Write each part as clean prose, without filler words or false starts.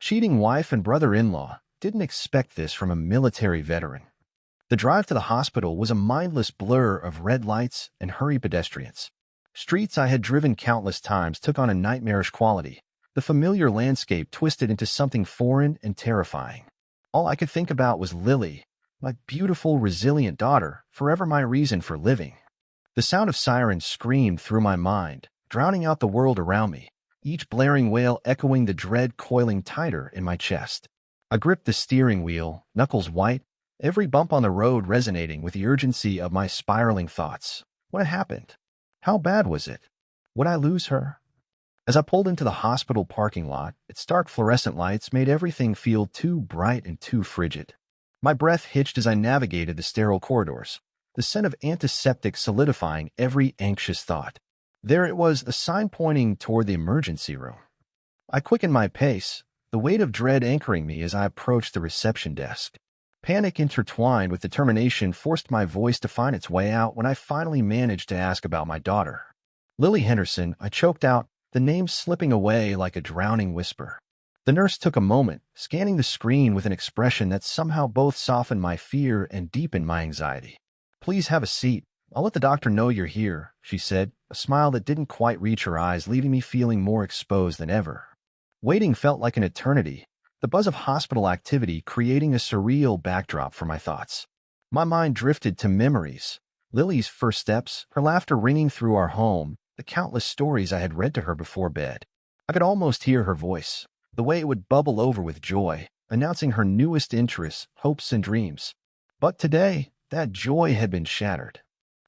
Cheating wife and brother-in-law. Didn't expect this from a military veteran. The drive to the hospital was a mindless blur of red lights and hurried pedestrians. Streets I had driven countless times took on a nightmarish quality. The familiar landscape twisted into something foreign and terrifying. All I could think about was Lily, my beautiful, resilient daughter, forever my reason for living. The sound of sirens screamed through my mind, drowning out the world around me, each blaring wail echoing the dread coiling tighter in my chest. I gripped the steering wheel, knuckles white, every bump on the road resonating with the urgency of my spiraling thoughts. What had happened? How bad was it? Would I lose her? As I pulled into the hospital parking lot, its stark fluorescent lights made everything feel too bright and too frigid. My breath hitched as I navigated the sterile corridors, the scent of antiseptic solidifying every anxious thought. There it was, a sign pointing toward the emergency room. I quickened my pace, the weight of dread anchoring me as I approached the reception desk. Panic intertwined with determination forced my voice to find its way out when I finally managed to ask about my daughter. Lily Henderson, I choked out, the name slipping away like a drowning whisper. The nurse took a moment, scanning the screen with an expression that somehow both softened my fear and deepened my anxiety. "Please have a seat. I'll let the doctor know you're here," she said, a smile that didn't quite reach her eyes, leaving me feeling more exposed than ever. Waiting felt like an eternity, the buzz of hospital activity creating a surreal backdrop for my thoughts. My mind drifted to memories, Lily's first steps, her laughter ringing through our home, the countless stories I had read to her before bed. I could almost hear her voice, the way it would bubble over with joy, announcing her newest interests, hopes, and dreams. But today, that joy had been shattered.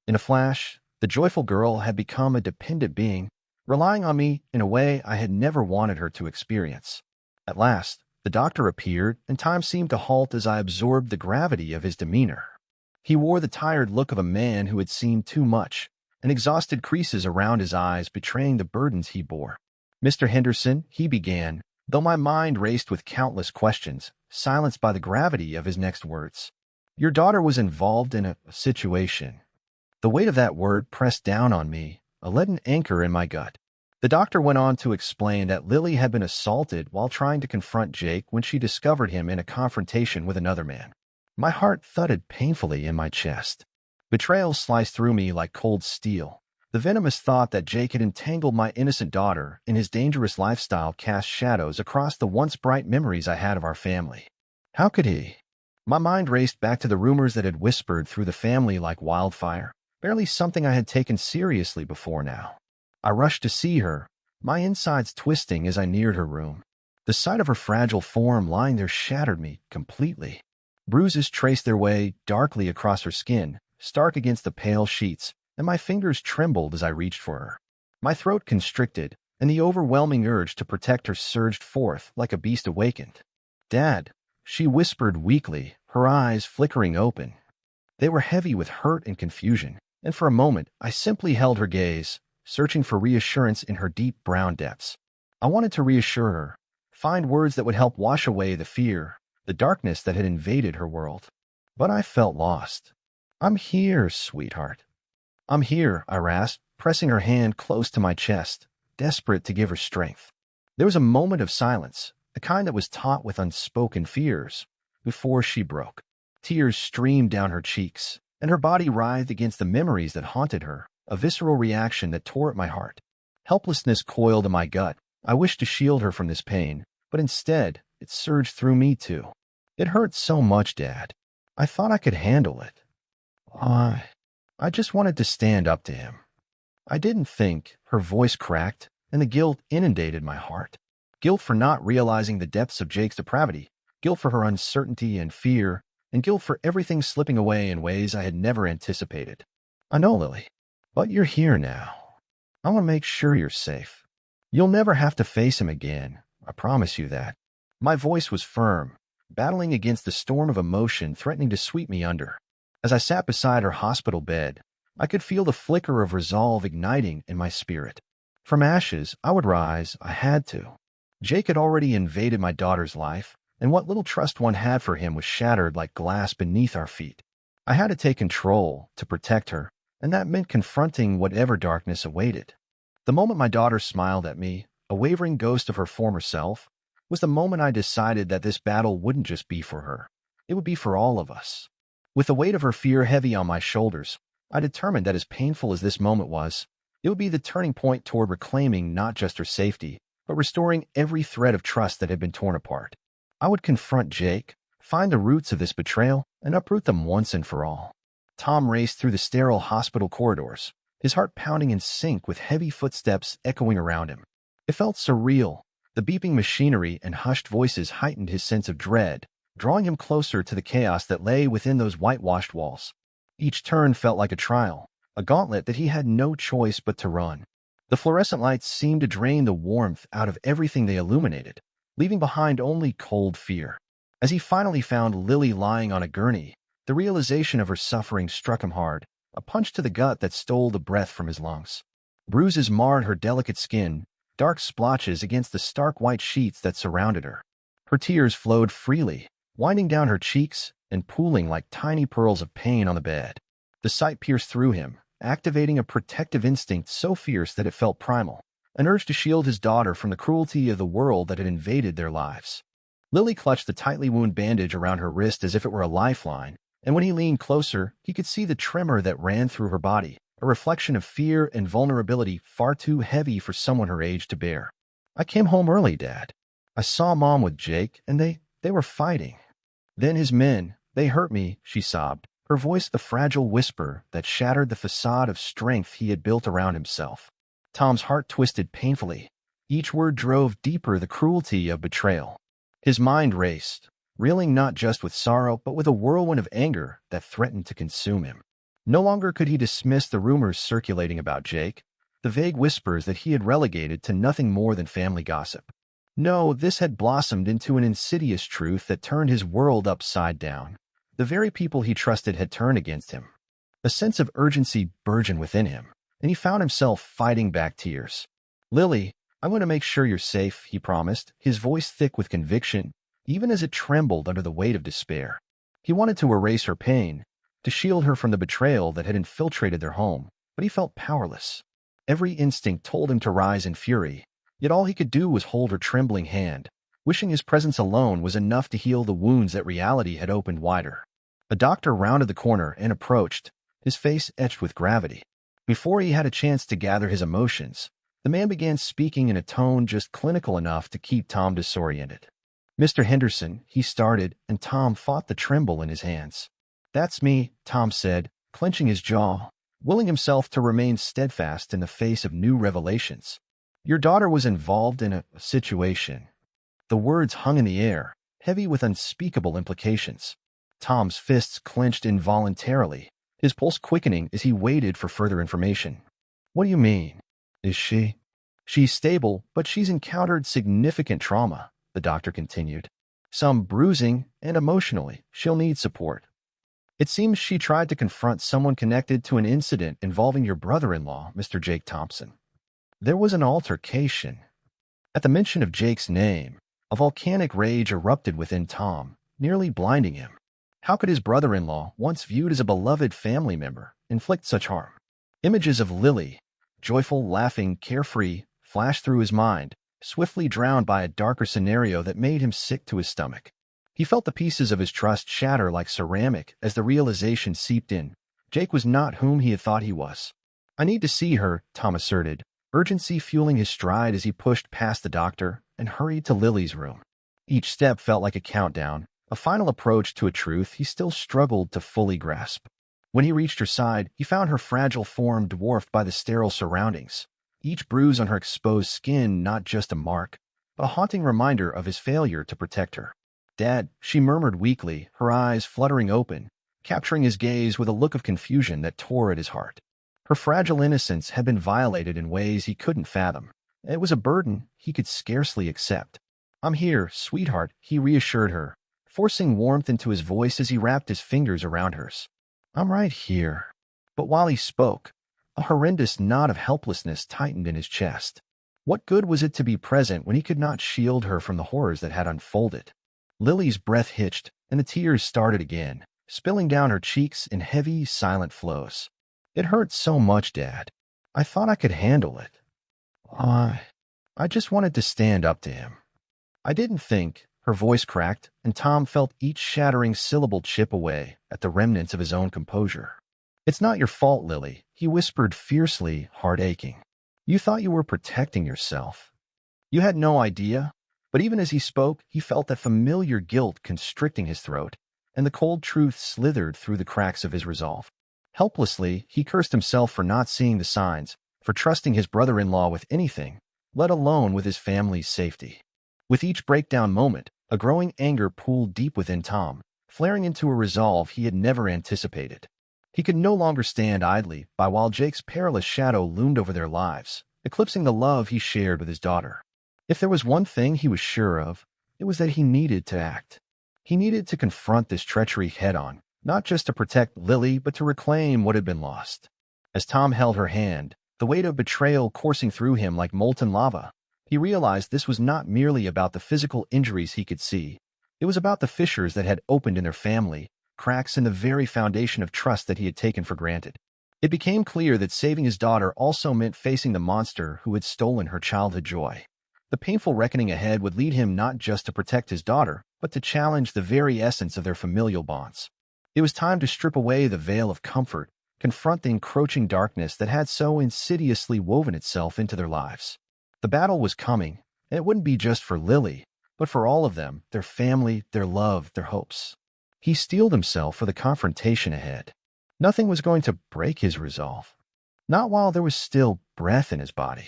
In a flash, the joyful girl had become a dependent being, relying on me in a way I had never wanted her to experience. At last, the doctor appeared, and time seemed to halt as I absorbed the gravity of his demeanor. He wore the tired look of a man who had seen too much, and exhausted creases around his eyes betraying the burdens he bore. "Mr. Henderson," he began, though my mind raced with countless questions, silenced by the gravity of his next words. "Your daughter was involved in a situation." The weight of that word pressed down on me, a leaden anchor in my gut. The doctor went on to explain that Lily had been assaulted while trying to confront Jake when she discovered him in a confrontation with another man. My heart thudded painfully in my chest. Betrayal sliced through me like cold steel. The venomous thought that Jake had entangled my innocent daughter in his dangerous lifestyle cast shadows across the once bright memories I had of our family. How could he? My mind raced back to the rumors that had whispered through the family like wildfire, barely something I had taken seriously before now. I rushed to see her, my insides twisting as I neared her room. The sight of her fragile form lying there shattered me completely. Bruises traced their way darkly across her skin, stark against the pale sheets, and my fingers trembled as I reached for her. My throat constricted, and the overwhelming urge to protect her surged forth like a beast awakened. "Dad," she whispered weakly, her eyes flickering open. They were heavy with hurt and confusion, and for a moment I simply held her gaze, searching for reassurance in her deep brown depths. I wanted to reassure her, find words that would help wash away the fear, the darkness that had invaded her world. But I felt lost. "I'm here, sweetheart." "I'm here," I rasped, pressing her hand close to my chest, desperate to give her strength. There was a moment of silence, the kind that was taut with unspoken fears, before she broke. Tears streamed down her cheeks, and her body writhed against the memories that haunted her, a visceral reaction that tore at my heart. Helplessness coiled in my gut. I wished to shield her from this pain, but instead, it surged through me too. "It hurt so much, Dad. I thought I could handle it. I just wanted to stand up to him." I didn't think, her voice cracked, and the guilt inundated my heart. Guilt for not realizing the depths of Jake's depravity, guilt for her uncertainty and fear, and guilt for everything slipping away in ways I had never anticipated. "I know, Lily, but you're here now. I want to make sure you're safe. You'll never have to face him again, I promise you that." My voice was firm, battling against the storm of emotion threatening to sweep me under. As I sat beside her hospital bed, I could feel the flicker of resolve igniting in my spirit. From ashes, I would rise, I had to. Jake had already invaded my daughter's life, and what little trust one had for him was shattered like glass beneath our feet. I had to take control to protect her, and that meant confronting whatever darkness awaited. The moment my daughter smiled at me, a wavering ghost of her former self, was the moment I decided that this battle wouldn't just be for her. It would be for all of us. With the weight of her fear heavy on my shoulders, I determined that as painful as this moment was, it would be the turning point toward reclaiming not just her safety, but restoring every thread of trust that had been torn apart. I would confront Jake, find the roots of this betrayal, and uproot them once and for all. Tom raced through the sterile hospital corridors, his heart pounding in sync with heavy footsteps echoing around him. It felt surreal. The beeping machinery and hushed voices heightened his sense of dread, drawing him closer to the chaos that lay within those whitewashed walls. Each turn felt like a trial, a gauntlet that he had no choice but to run. The fluorescent lights seemed to drain the warmth out of everything they illuminated, leaving behind only cold fear. As he finally found Lily lying on a gurney, the realization of her suffering struck him hard, a punch to the gut that stole the breath from his lungs. Bruises marred her delicate skin, dark splotches against the stark white sheets that surrounded her. Her tears flowed freely, winding down her cheeks and pooling like tiny pearls of pain on the bed. The sight pierced through him, activating a protective instinct so fierce that it felt primal, an urge to shield his daughter from the cruelty of the world that had invaded their lives. Lily clutched the tightly wound bandage around her wrist as if it were a lifeline, and when he leaned closer, he could see the tremor that ran through her body, a reflection of fear and vulnerability far too heavy for someone her age to bear. "I came home early, Dad. I saw Mom with Jake, and they were fighting. Then his men, they hurt me," she sobbed, her voice a fragile whisper that shattered the facade of strength he had built around himself. Tom's heart twisted painfully. Each word drove deeper the cruelty of betrayal. His mind raced, reeling not just with sorrow but with a whirlwind of anger that threatened to consume him. No longer could he dismiss the rumors circulating about Jake, the vague whispers that he had relegated to nothing more than family gossip. No, this had blossomed into an insidious truth that turned his world upside down. The very people he trusted had turned against him. A sense of urgency burgeoned within him, and he found himself fighting back tears. "Lily, I want to make sure you're safe," he promised, his voice thick with conviction, even as it trembled under the weight of despair. He wanted to erase her pain, to shield her from the betrayal that had infiltrated their home, but he felt powerless. Every instinct told him to rise in fury, yet all he could do was hold her trembling hand, wishing his presence alone was enough to heal the wounds that reality had opened wider. A doctor rounded the corner and approached, his face etched with gravity. Before he had a chance to gather his emotions, the man began speaking in a tone just clinical enough to keep Tom disoriented. "Mr. Henderson," he started, and Tom fought the tremble in his hands. "That's me," Tom said, clenching his jaw, willing himself to remain steadfast in the face of new revelations. "Your daughter was involved in a situation." The words hung in the air, heavy with unspeakable implications. Tom's fists clenched involuntarily, his pulse quickening as he waited for further information. "What do you mean? Is she?" "She's stable, but she's encountered significant trauma," the doctor continued. "Some bruising, and emotionally, she'll need support. It seems she tried to confront someone connected to an incident involving your brother-in-law, Mr. Jake Thompson. There was an altercation." At the mention of Jake's name, a volcanic rage erupted within Tom, nearly blinding him. How could his brother-in-law, once viewed as a beloved family member, inflict such harm? Images of Lily, joyful, laughing, carefree, flashed through his mind, swiftly drowned by a darker scenario that made him sick to his stomach. He felt the pieces of his trust shatter like ceramic as the realization seeped in. Jake was not whom he had thought he was. "I need to see her," Tom asserted, urgency fueling his stride as he pushed past the doctor and hurried to Lily's room. Each step felt like a countdown, a final approach to a truth he still struggled to fully grasp. When he reached her side, he found her fragile form dwarfed by the sterile surroundings, each bruise on her exposed skin not just a mark, but a haunting reminder of his failure to protect her. "Dad," she murmured weakly, her eyes fluttering open, capturing his gaze with a look of confusion that tore at his heart. Her fragile innocence had been violated in ways he couldn't fathom. It was a burden he could scarcely accept. "I'm here, sweetheart," he reassured her, forcing warmth into his voice as he wrapped his fingers around hers. "I'm right here." But while he spoke, a horrendous knot of helplessness tightened in his chest. What good was it to be present when he could not shield her from the horrors that had unfolded? Lily's breath hitched, and the tears started again, spilling down her cheeks in heavy, silent flows. "It hurts so much, Dad. I thought I could handle it. I just wanted to stand up to him." I didn't think. Her voice cracked, and Tom felt each shattering syllable chip away at the remnants of his own composure. It's not your fault, Lily, he whispered fiercely, heart aching. You thought you were protecting yourself. You had no idea. But even as he spoke, he felt that familiar guilt constricting his throat, and the cold truth slithered through the cracks of his resolve. Helplessly, he cursed himself for not seeing the signs, for trusting his brother-in-law with anything, let alone with his family's safety. With each breakdown moment, a growing anger pooled deep within Tom, flaring into a resolve he had never anticipated. He could no longer stand idly by while Jake's perilous shadow loomed over their lives, eclipsing the love he shared with his daughter. If there was one thing he was sure of, it was that he needed to act. He needed to confront this treachery head-on, not just to protect Lily, but to reclaim what had been lost. As Tom held her hand, the weight of betrayal coursing through him like molten lava, he realized this was not merely about the physical injuries he could see. It was about the fissures that had opened in their family, cracks in the very foundation of trust that he had taken for granted. It became clear that saving his daughter also meant facing the monster who had stolen her childhood joy. The painful reckoning ahead would lead him not just to protect his daughter, but to challenge the very essence of their familial bonds. It was time to strip away the veil of comfort, confront the encroaching darkness that had so insidiously woven itself into their lives. The battle was coming, and it wouldn't be just for Lily, but for all of them, their family, their love, their hopes. He steeled himself for the confrontation ahead. Nothing was going to break his resolve. Not while there was still breath in his body.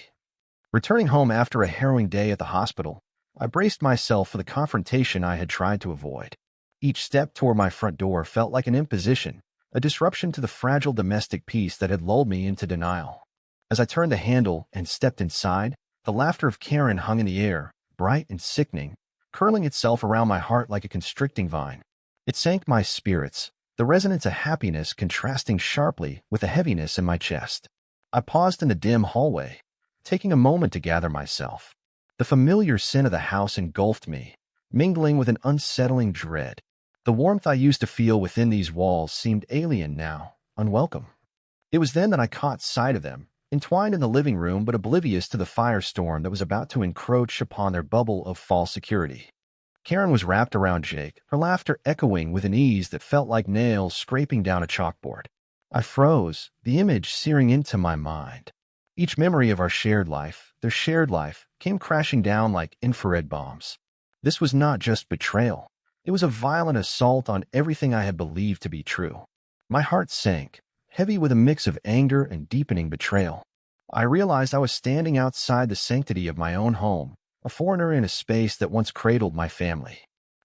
Returning home after a harrowing day at the hospital, I braced myself for the confrontation I had tried to avoid. Each step toward my front door felt like an imposition, a disruption to the fragile domestic peace that had lulled me into denial. As I turned the handle and stepped inside, the laughter of Karen hung in the air, bright and sickening, curling itself around my heart like a constricting vine. It sank my spirits, the resonance of happiness contrasting sharply with the heaviness in my chest. I paused in the dim hallway, taking a moment to gather myself. The familiar scent of the house engulfed me, mingling with an unsettling dread. The warmth I used to feel within these walls seemed alien now, unwelcome. It was then that I caught sight of them, entwined in the living room but oblivious to the firestorm that was about to encroach upon their bubble of false security. Karen was wrapped around Jake, her laughter echoing with an ease that felt like nails scraping down a chalkboard. I froze, the image searing into my mind. Each memory of our shared life, their shared life, came crashing down like infrared bombs. This was not just betrayal. It was a violent assault on everything I had believed to be true. My heart sank, heavy with a mix of anger and deepening betrayal. I realized I was standing outside the sanctity of my own home, a foreigner in a space that once cradled my family.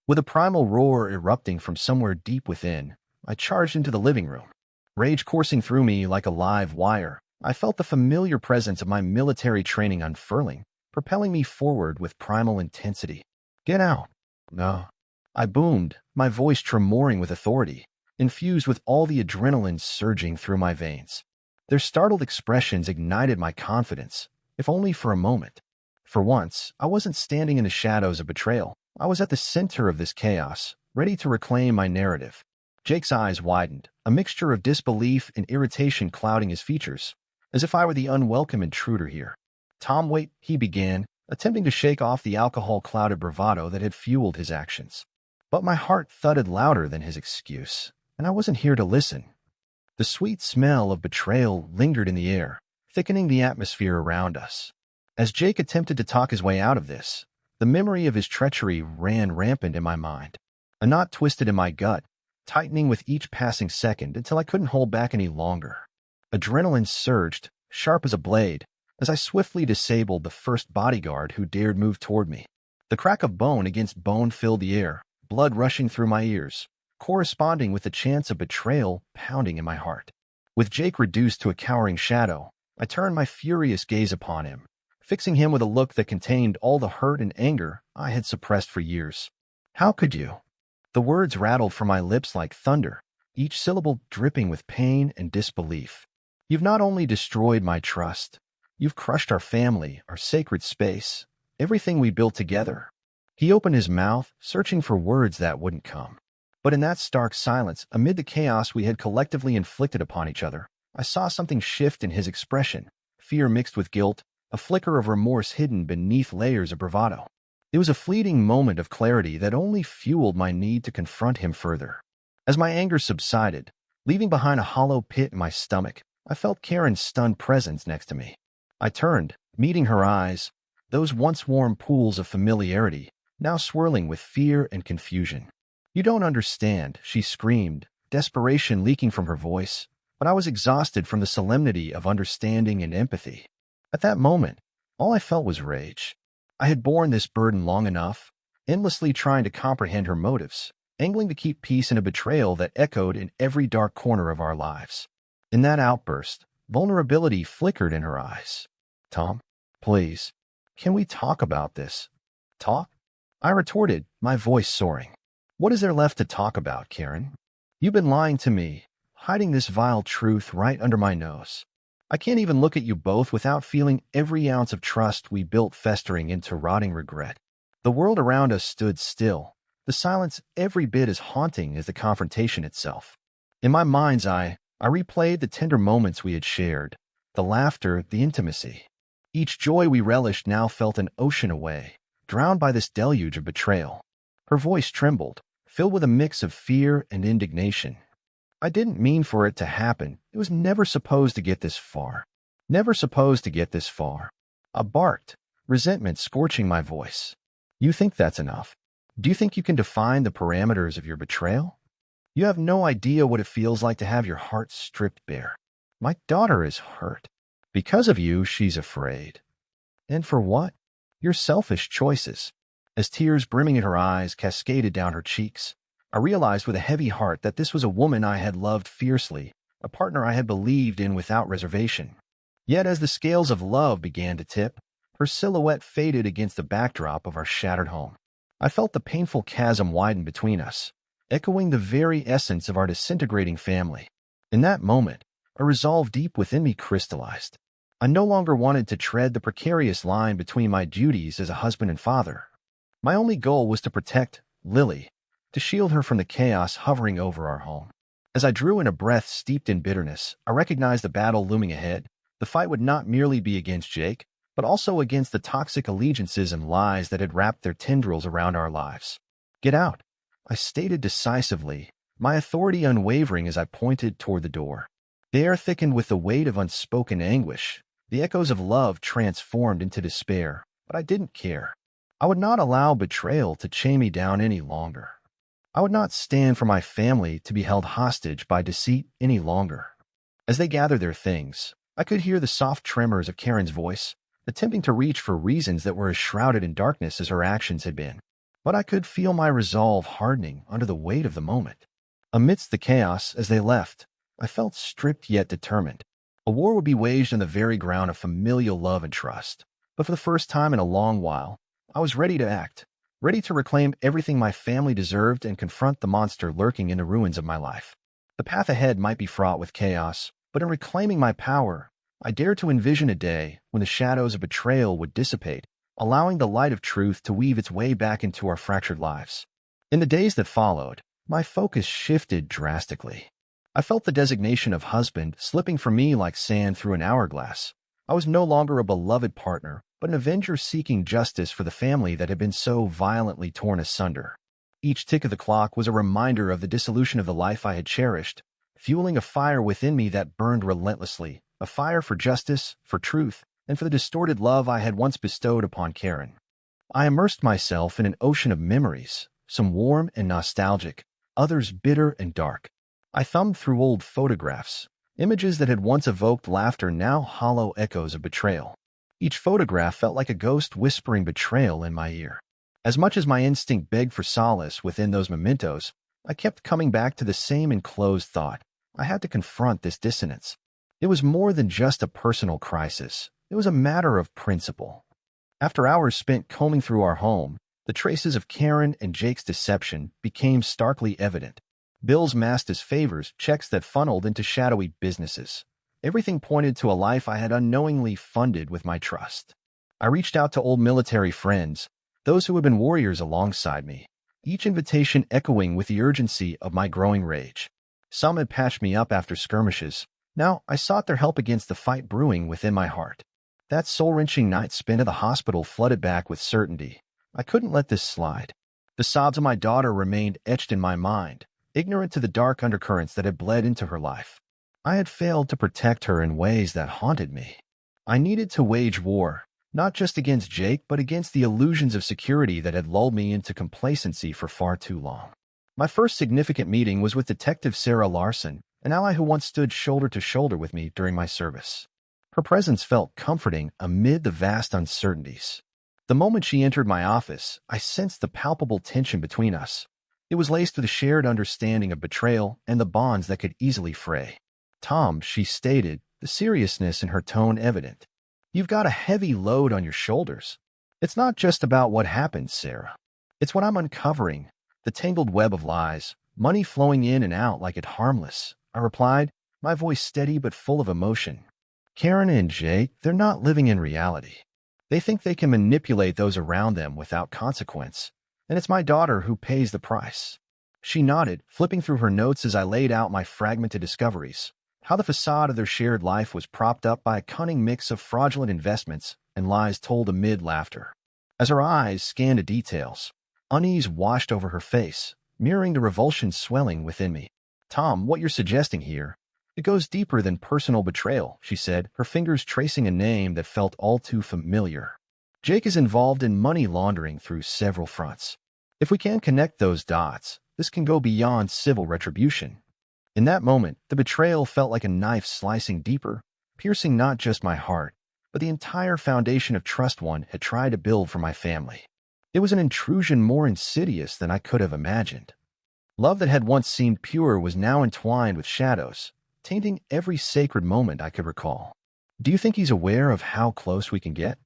With a primal roar erupting from somewhere deep within, I charged into the living room. Rage coursing through me like a live wire, I felt the familiar presence of my military training unfurling, propelling me forward with primal intensity. Get out. No. I boomed, my voice tremoring with authority, infused with all the adrenaline surging through my veins. Their startled expressions ignited my confidence, if only for a moment. For once, I wasn't standing in the shadows of betrayal. I was at the center of this chaos, ready to reclaim my narrative. Jake's eyes widened, a mixture of disbelief and irritation clouding his features, as if I were the unwelcome intruder here. Tom, wait, he began, attempting to shake off the alcohol-clouded bravado that had fueled his actions. But my heart thudded louder than his excuse, and I wasn't here to listen. The sweet smell of betrayal lingered in the air, thickening the atmosphere around us. As Jake attempted to talk his way out of this, the memory of his treachery ran rampant in my mind. A knot twisted in my gut, tightening with each passing second until I couldn't hold back any longer. Adrenaline surged, sharp as a blade, as I swiftly disabled the first bodyguard who dared move toward me. The crack of bone against bone filled the air, blood rushing through my ears, corresponding with the chance of betrayal pounding in my heart. With Jake reduced to a cowering shadow, I turned my furious gaze upon him, fixing him with a look that contained all the hurt and anger I had suppressed for years. How could you? The words rattled from my lips like thunder, each syllable dripping with pain and disbelief. You've not only destroyed my trust, you've crushed our family, our sacred space, everything we built together. He opened his mouth, searching for words that wouldn't come. But in that stark silence, amid the chaos we had collectively inflicted upon each other, I saw something shift in his expression, fear mixed with guilt, a flicker of remorse hidden beneath layers of bravado. It was a fleeting moment of clarity that only fueled my need to confront him further. As my anger subsided, leaving behind a hollow pit in my stomach, I felt Karen's stunned presence next to me. I turned, meeting her eyes, those once warm pools of familiarity, now swirling with fear and confusion. "You don't understand," she screamed, desperation leaking from her voice, but I was exhausted from the solemnity of understanding and empathy. At that moment, all I felt was rage. I had borne this burden long enough, endlessly trying to comprehend her motives, angling to keep peace in a betrayal that echoed in every dark corner of our lives. In that outburst, vulnerability flickered in her eyes. "Tom, please, can we talk about this?" "Talk?" I retorted, my voice soaring. "What is there left to talk about, Karen? You've been lying to me, hiding this vile truth right under my nose. I can't even look at you both without feeling every ounce of trust we built festering into rotting regret." The world around us stood still, the silence every bit as haunting as the confrontation itself. In my mind's eye, I replayed the tender moments we had shared, the laughter, the intimacy. Each joy we relished now felt an ocean away, drowned by this deluge of betrayal. Her voice trembled, filled with a mix of fear and indignation. "I didn't mean for it to happen. It was never supposed to get this far. Never supposed to get this far." I barked, resentment scorching my voice. "You think that's enough? Do you think you can define the parameters of your betrayal? You have no idea what it feels like to have your heart stripped bare. My daughter is hurt. Because of you, she's afraid. And for what? Your selfish choices." As tears brimming in her eyes cascaded down her cheeks, I realized with a heavy heart that this was a woman I had loved fiercely, a partner I had believed in without reservation. Yet as the scales of love began to tip, her silhouette faded against the backdrop of our shattered home. I felt the painful chasm widen between us, echoing the very essence of our disintegrating family. In that moment, a resolve deep within me crystallized. I no longer wanted to tread the precarious line between my duties as a husband and father. My only goal was to protect Lily, to shield her from the chaos hovering over our home. As I drew in a breath steeped in bitterness, I recognized the battle looming ahead. The fight would not merely be against Jake, but also against the toxic allegiances and lies that had wrapped their tendrils around our lives. "Get out," I stated decisively, my authority unwavering as I pointed toward the door. The air thickened with the weight of unspoken anguish, the echoes of love transformed into despair, but I didn't care. I would not allow betrayal to chain me down any longer. I would not stand for my family to be held hostage by deceit any longer. As they gathered their things, I could hear the soft tremors of Karen's voice, attempting to reach for reasons that were as shrouded in darkness as her actions had been. But I could feel my resolve hardening under the weight of the moment. Amidst the chaos, as they left, I felt stripped yet determined. A war would be waged on the very ground of familial love and trust. But for the first time in a long while, I was ready to act, ready to reclaim everything my family deserved and confront the monster lurking in the ruins of my life. The path ahead might be fraught with chaos, but in reclaiming my power, I dared to envision a day when the shadows of betrayal would dissipate, allowing the light of truth to weave its way back into our fractured lives. In the days that followed, my focus shifted drastically. I felt the designation of husband slipping from me like sand through an hourglass. I was no longer a beloved partner, but an avenger seeking justice for the family that had been so violently torn asunder. Each tick of the clock was a reminder of the dissolution of the life I had cherished, fueling a fire within me that burned relentlessly, a fire for justice, for truth, and for the distorted love I had once bestowed upon Karen. I immersed myself in an ocean of memories, some warm and nostalgic, others bitter and dark. I thumbed through old photographs, images that had once evoked laughter, now hollow echoes of betrayal. Each photograph felt like a ghost whispering betrayal in my ear. As much as my instinct begged for solace within those mementos, I kept coming back to the same enclosed thought. I had to confront this dissonance. It was more than just a personal crisis. It was a matter of principle. After hours spent combing through our home, the traces of Karen and Jake's deception became starkly evident. Bills masked as favors, checks that funneled into shadowy businesses. Everything pointed to a life I had unknowingly funded with my trust. I reached out to old military friends, those who had been warriors alongside me, each invitation echoing with the urgency of my growing rage. Some had patched me up after skirmishes. Now I sought their help against the fight brewing within my heart. That soul-wrenching night spent at the hospital flooded back with certainty, I couldn't let this slide. The sobs of my daughter remained etched in my mind, ignorant to the dark undercurrents that had bled into her life. I had failed to protect her in ways that haunted me. I needed to wage war, not just against Jake, but against the illusions of security that had lulled me into complacency for far too long. My first significant meeting was with Detective Sarah Larson, an ally who once stood shoulder to shoulder with me during my service. Her presence felt comforting amid the vast uncertainties. The moment she entered my office, I sensed the palpable tension between us. It was laced with a shared understanding of betrayal and the bonds that could easily fray. "Tom," she stated, the seriousness in her tone evident. "You've got a heavy load on your shoulders. It's not just about what happened, Sarah. It's what I'm uncovering, the tangled web of lies, money flowing in and out like it harmless," I replied, my voice steady but full of emotion. "Karen and Jake, they're not living in reality. They think they can manipulate those around them without consequence, and it's my daughter who pays the price." She nodded, flipping through her notes as I laid out my fragmented discoveries, how the facade of their shared life was propped up by a cunning mix of fraudulent investments and lies told amid laughter. As her eyes scanned the details, unease washed over her face, mirroring the revulsion swelling within me. "Tom, what you're suggesting here, it goes deeper than personal betrayal," she said, her fingers tracing a name that felt all too familiar. "Jake is involved in money laundering through several fronts. If we can connect those dots, this can go beyond civil retribution." In that moment, the betrayal felt like a knife slicing deeper, piercing not just my heart, but the entire foundation of trust one had tried to build for my family. It was an intrusion more insidious than I could have imagined. Love that had once seemed pure was now entwined with shadows, tainting every sacred moment I could recall. "Do you think he's aware of how close we can get?"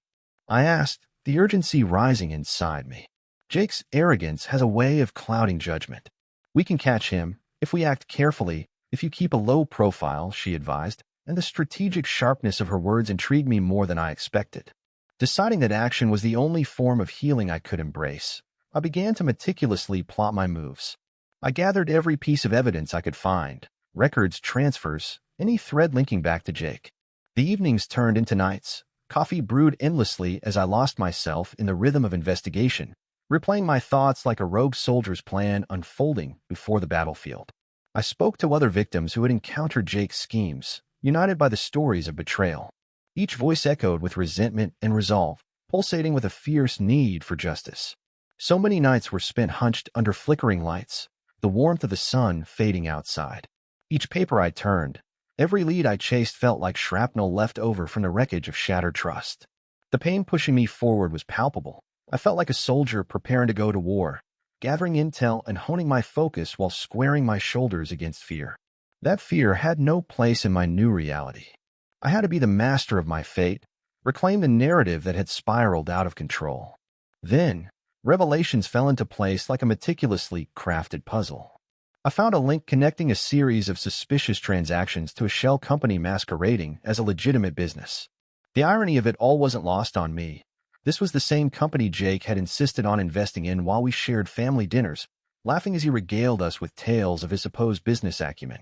I asked, the urgency rising inside me. "Jake's arrogance has a way of clouding judgment. We can catch him, if we act carefully, if you keep a low profile," she advised, and the strategic sharpness of her words intrigued me more than I expected. Deciding that action was the only form of healing I could embrace, I began to meticulously plot my moves. I gathered every piece of evidence I could find, records, transfers, any thread linking back to Jake. The evenings turned into nights. Coffee brewed endlessly as I lost myself in the rhythm of investigation, replaying my thoughts like a rogue soldier's plan unfolding before the battlefield. I spoke to other victims who had encountered Jake's schemes, united by the stories of betrayal. Each voice echoed with resentment and resolve, pulsating with a fierce need for justice. So many nights were spent hunched under flickering lights, the warmth of the sun fading outside. Each paper I turned, every lead I chased felt like shrapnel left over from the wreckage of shattered trust. The pain pushing me forward was palpable. I felt like a soldier preparing to go to war, gathering intel and honing my focus while squaring my shoulders against fear. That fear had no place in my new reality. I had to be the master of my fate, reclaim the narrative that had spiraled out of control. Then, revelations fell into place like a meticulously crafted puzzle. I found a link connecting a series of suspicious transactions to a shell company masquerading as a legitimate business. The irony of it all wasn't lost on me. This was the same company Jake had insisted on investing in while we shared family dinners, laughing as he regaled us with tales of his supposed business acumen.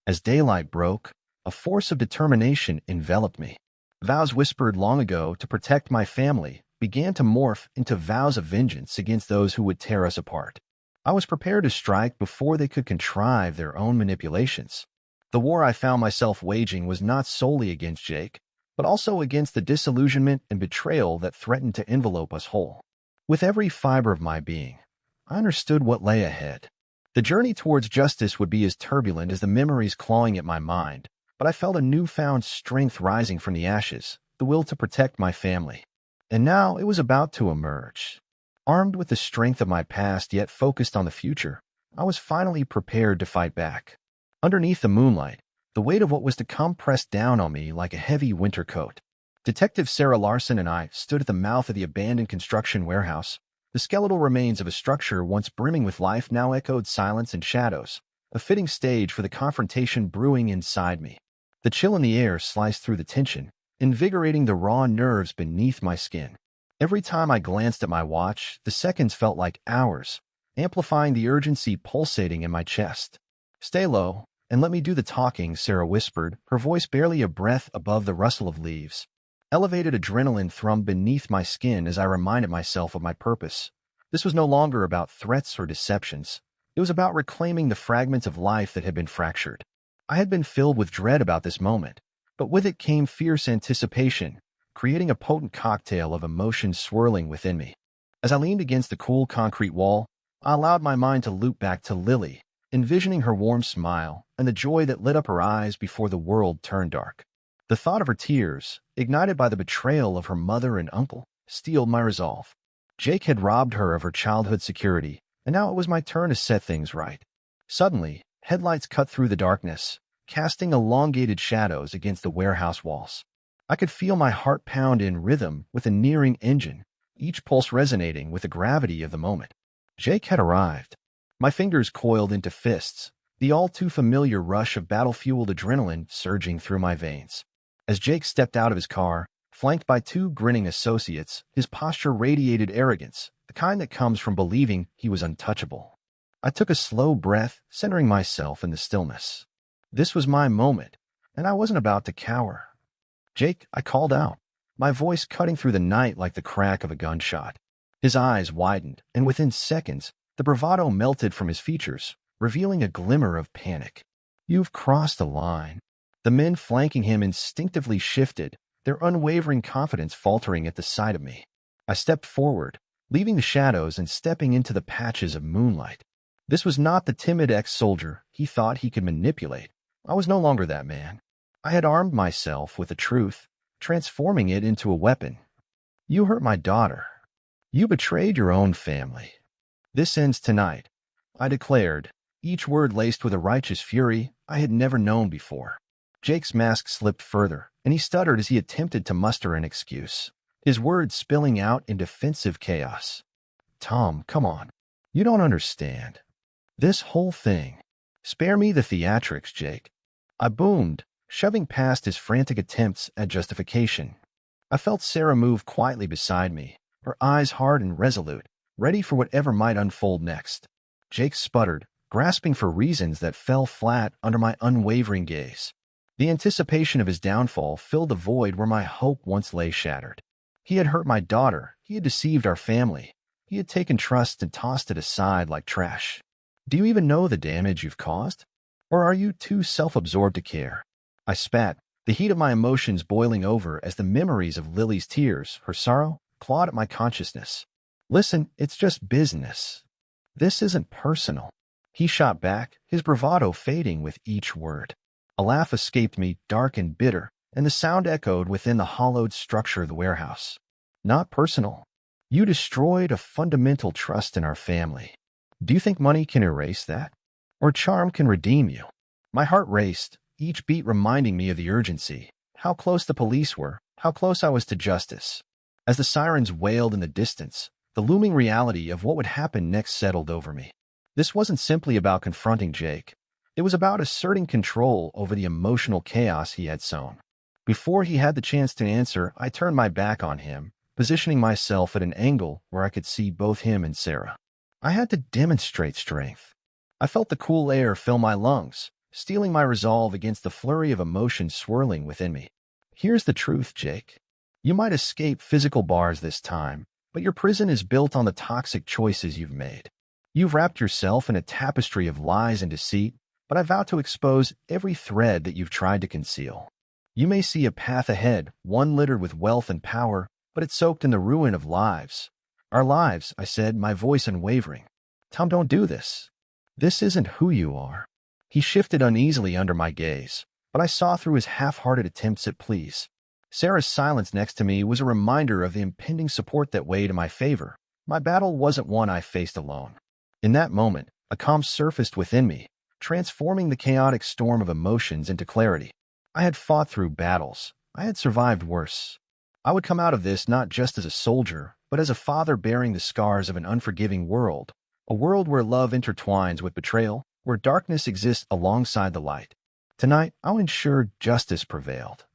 As daylight broke, a force of determination enveloped me. Vows whispered long ago to protect my family began to morph into vows of vengeance against those who would tear us apart. I was prepared to strike before they could contrive their own manipulations. The war I found myself waging was not solely against Jake, but also against the disillusionment and betrayal that threatened to envelope us whole. With every fiber of my being, I understood what lay ahead. The journey towards justice would be as turbulent as the memories clawing at my mind, but I felt a newfound strength rising from the ashes, the will to protect my family. And now it was about to emerge. Armed with the strength of my past yet focused on the future, I was finally prepared to fight back. Underneath the moonlight, the weight of what was to come pressed down on me like a heavy winter coat. Detective Sarah Larson and I stood at the mouth of the abandoned construction warehouse. The skeletal remains of a structure once brimming with life now echoed silence and shadows, a fitting stage for the confrontation brewing inside me. The chill in the air sliced through the tension, invigorating the raw nerves beneath my skin. Every time I glanced at my watch, the seconds felt like hours, amplifying the urgency pulsating in my chest. "Stay low, and let me do the talking," Sarah whispered, her voice barely a breath above the rustle of leaves. Elevated adrenaline thrummed beneath my skin as I reminded myself of my purpose. This was no longer about threats or deceptions. It was about reclaiming the fragments of life that had been fractured. I had been filled with dread about this moment, but with it came fierce anticipation, creating a potent cocktail of emotions swirling within me. As I leaned against the cool concrete wall, I allowed my mind to loop back to Lily, envisioning her warm smile and the joy that lit up her eyes before the world turned dark. The thought of her tears, ignited by the betrayal of her mother and uncle, steeled my resolve. Jake had robbed her of her childhood security, and now it was my turn to set things right. Suddenly, headlights cut through the darkness, casting elongated shadows against the warehouse walls. I could feel my heart pound in rhythm with a nearing engine, each pulse resonating with the gravity of the moment. Jake had arrived. My fingers coiled into fists, the all-too-familiar rush of battle-fueled adrenaline surging through my veins. As Jake stepped out of his car, flanked by two grinning associates, his posture radiated arrogance, the kind that comes from believing he was untouchable. I took a slow breath, centering myself in the stillness. This was my moment, and I wasn't about to cower. "Jake," I called out, my voice cutting through the night like the crack of a gunshot. His eyes widened, and within seconds, the bravado melted from his features, revealing a glimmer of panic. "You've crossed a line." The men flanking him instinctively shifted, their unwavering confidence faltering at the sight of me. I stepped forward, leaving the shadows and stepping into the patches of moonlight. This was not the timid ex-soldier he thought he could manipulate. I was no longer that man. I had armed myself with the truth, transforming it into a weapon. "You hurt my daughter. You betrayed your own family. This ends tonight," I declared, each word laced with a righteous fury I had never known before. Jake's mask slipped further, and he stuttered as he attempted to muster an excuse, his words spilling out in defensive chaos. "Tom, come on. You don't understand. This whole thing. Spare me the theatrics, Jake," I boomed, shoving past his frantic attempts at justification. I felt Sarah move quietly beside me, her eyes hard and resolute, ready for whatever might unfold next. Jake sputtered, grasping for reasons that fell flat under my unwavering gaze. The anticipation of his downfall filled the void where my hope once lay shattered. He had hurt my daughter, he had deceived our family, he had taken trust and tossed it aside like trash. "Do you even know the damage you've caused? Or are you too self-absorbed to care?" I spat, the heat of my emotions boiling over as the memories of Lily's tears, her sorrow, clawed at my consciousness. "Listen, it's just business. This isn't personal." He shot back, his bravado fading with each word. A laugh escaped me, dark and bitter, and the sound echoed within the hollowed structure of the warehouse. "Not personal. You destroyed a fundamental trust in our family. Do you think money can erase that? Or charm can redeem you?" My heart raced, each beat reminding me of the urgency, how close the police were, how close I was to justice. As the sirens wailed in the distance, the looming reality of what would happen next settled over me. This wasn't simply about confronting Jake. It was about asserting control over the emotional chaos he had sown. Before he had the chance to answer, I turned my back on him, positioning myself at an angle where I could see both him and Sarah. I had to demonstrate strength. I felt the cool air fill my lungs, steeling my resolve against the flurry of emotions swirling within me. "Here's the truth, Jake. You might escape physical bars this time, but your prison is built on the toxic choices you've made. You've wrapped yourself in a tapestry of lies and deceit, but I vow to expose every thread that you've tried to conceal. You may see a path ahead, one littered with wealth and power, but it's soaked in the ruin of lives." "Our lives," I said, my voice unwavering. "Tom, don't do this. This isn't who you are." He shifted uneasily under my gaze, but I saw through his half-hearted attempts at pleas. Sarah's silence next to me was a reminder of the impending support that weighed in my favor. My battle wasn't one I faced alone. In that moment, a calm surfaced within me, transforming the chaotic storm of emotions into clarity. I had fought through battles. I had survived worse. I would come out of this not just as a soldier, but as a father bearing the scars of an unforgiving world, a world where love intertwines with betrayal, where darkness exists alongside the light. Tonight, I'll ensure justice prevailed.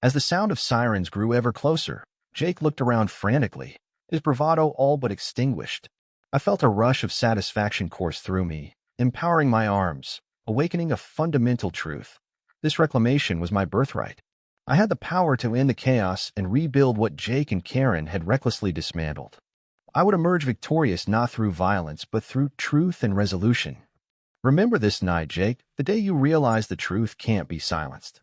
As the sound of sirens grew ever closer, Jake looked around frantically, his bravado all but extinguished. I felt a rush of satisfaction course through me, empowering my arms, awakening a fundamental truth. This reclamation was my birthright. I had the power to end the chaos and rebuild what Jake and Karen had recklessly dismantled. I would emerge victorious not through violence, but through truth and resolution. Remember this night, Jake, the day you realized the truth can't be silenced.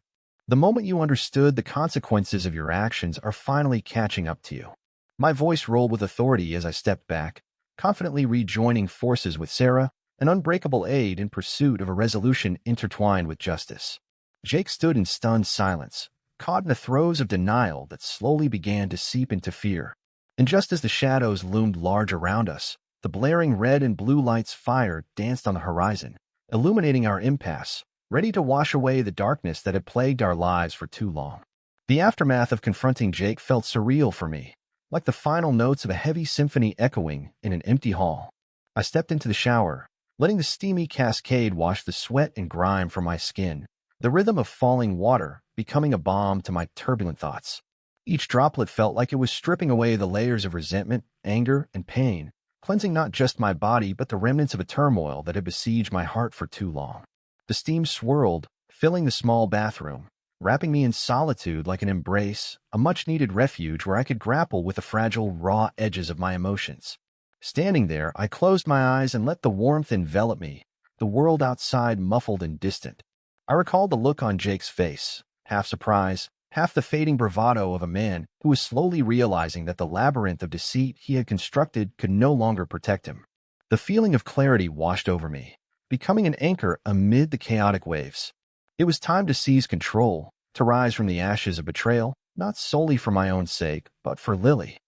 The moment you understood the consequences of your actions are finally catching up to you. My voice rolled with authority as I stepped back, confidently rejoining forces with Sarah, an unbreakable aide in pursuit of a resolution intertwined with justice. Jake stood in stunned silence, caught in the throes of denial that slowly began to seep into fear. And just as the shadows loomed large around us, the blaring red and blue lights' fire danced on the horizon, illuminating our impasse, ready to wash away the darkness that had plagued our lives for too long. The aftermath of confronting Jake felt surreal for me, like the final notes of a heavy symphony echoing in an empty hall. I stepped into the shower, letting the steamy cascade wash the sweat and grime from my skin, the rhythm of falling water becoming a balm to my turbulent thoughts. Each droplet felt like it was stripping away the layers of resentment, anger, and pain, cleansing not just my body but the remnants of a turmoil that had besieged my heart for too long. The steam swirled, filling the small bathroom, wrapping me in solitude like an embrace, a much-needed refuge where I could grapple with the fragile, raw edges of my emotions. Standing there, I closed my eyes and let the warmth envelop me, the world outside muffled and distant. I recalled the look on Jake's face, half surprise, half the fading bravado of a man who was slowly realizing that the labyrinth of deceit he had constructed could no longer protect him. The feeling of clarity washed over me, becoming an anchor amid the chaotic waves. It was time to seize control, to rise from the ashes of betrayal, not solely for my own sake, but for Lily.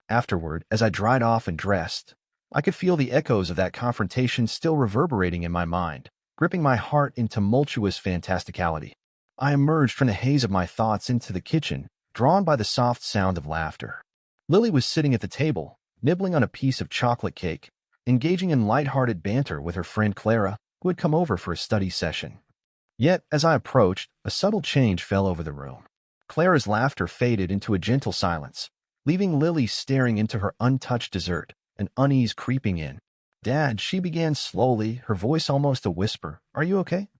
Afterward, as I dried off and dressed, I could feel the echoes of that confrontation still reverberating in my mind, gripping my heart in tumultuous fantasticality. I emerged from the haze of my thoughts into the kitchen, drawn by the soft sound of laughter. Lily was sitting at the table, nibbling on a piece of chocolate cake, engaging in light-hearted banter with her friend Clara, who had come over for a study session. Yet, as I approached, a subtle change fell over the room. Clara's laughter faded into a gentle silence, leaving Lily staring into her untouched dessert, an unease creeping in. "Dad," she began slowly, her voice almost a whisper, "are you okay?"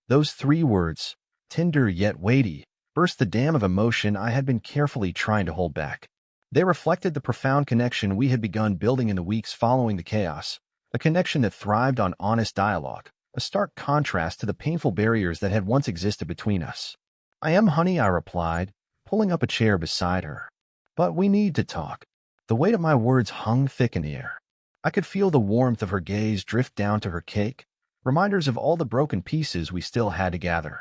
Those 3 words, tender yet weighty, burst the dam of emotion I had been carefully trying to hold back. They reflected the profound connection we had begun building in the weeks following the chaos, a connection that thrived on honest dialogue, a stark contrast to the painful barriers that had once existed between us. "I am, honey," I replied, pulling up a chair beside her. "But we need to talk." The weight of my words hung thick in the air. I could feel the warmth of her gaze drift down to her cake, reminders of all the broken pieces we still had to gather.